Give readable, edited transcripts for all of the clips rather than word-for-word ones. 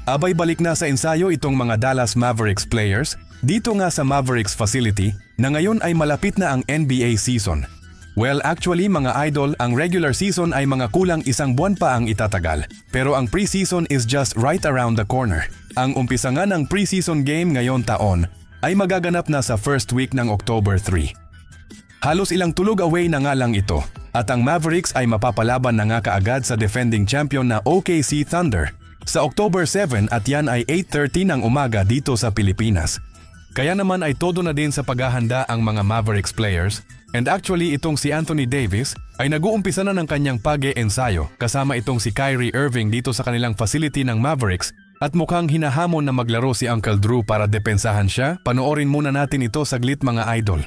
Abay balik na sa ensayo itong mga Dallas Mavericks players dito nga sa Mavericks facility na ngayon ay malapit na ang NBA season. Well, actually mga idol, ang regular season ay mga kulang isang buwan pa ang itatagal. Pero ang preseason is just right around the corner. Ang umpisa nga ng preseason game ngayon taon ay magaganap na sa first week ng October 3. Halos ilang tulog away na nga lang ito at ang Mavericks ay mapapalaban na nga kaagad sa defending champion na OKC Thunder sa October 7 at yan ay 8:30 ng umaga dito sa Pilipinas. Kaya naman ay todo na din sa paghahanda ang mga Mavericks players and actually itong si Anthony Davis ay nag-uumpisa na ng kanyang pag-e-ensayo kasama itong si Kyrie Irving dito sa kanilang facility ng Mavericks at mukhang hinahamon na maglaro si Uncle Drew para depensahan siya. Panoorin muna natin ito saglit mga idol.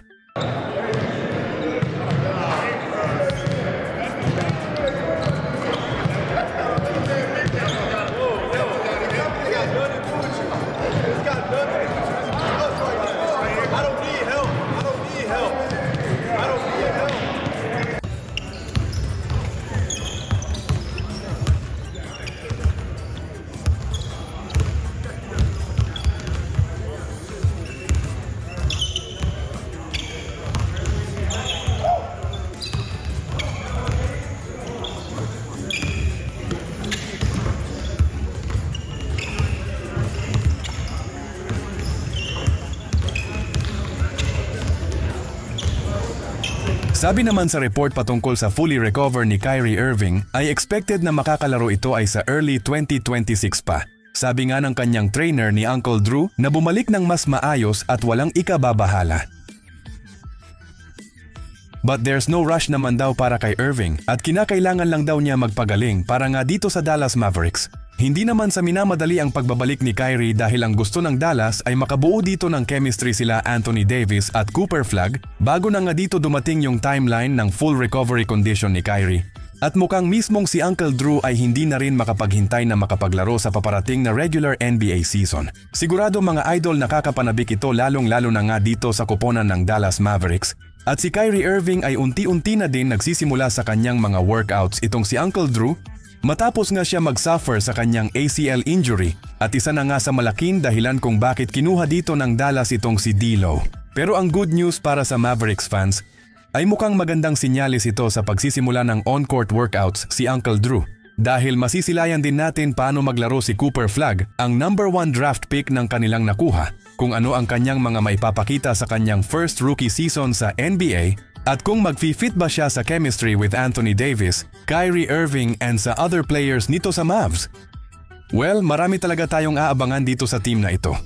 Sabi naman sa report patungkol sa fully recover ni Kyrie Irving ay expected na makakalaro ito ay sa early 2026 pa. Sabi nga ng kanyang trainer ni Uncle Drew na bumalik ng mas maayos at walang ikababahala. But there's no rush naman daw para kay Irving at kinakailangan lang daw niya magpagaling para nga dito sa Dallas Mavericks. Hindi naman sa minamadali ang pagbabalik ni Kyrie dahil ang gusto ng Dallas ay makabuo dito ng chemistry sila Anthony Davis at Cooper Flag bago na nga dito dumating yung timeline ng full recovery condition ni Kyrie. At mukhang mismong si Uncle Drew ay hindi na rin makapaghintay na makapaglaro sa paparating na regular NBA season. Sigurado mga idol nakakapanabik ito lalong-lalo na nga dito sa koponan ng Dallas Mavericks. At si Kyrie Irving ay unti-unti na din nagsisimula sa kanyang mga workouts itong si Uncle Drew matapos nga siya mag-suffer sa kanyang ACL injury at isa na nga sa malaking dahilan kung bakit kinuha dito ng Dallas itong si D'Lo. Pero ang good news para sa Mavericks fans ay mukhang magandang sinyalis ito sa pagsisimula ng on-court workouts si Uncle Drew dahil masisilayan din natin paano maglaro si Cooper Flag, ang number 1 draft pick ng kanilang nakuha, kung ano ang kanyang mga maipapakita sa kanyang first rookie season sa NBA at kung mag-fit ba siya sa chemistry with Anthony Davis, Kyrie Irving and sa other players nito sa Mavs. Well, marami talaga tayong aabangan dito sa team na ito.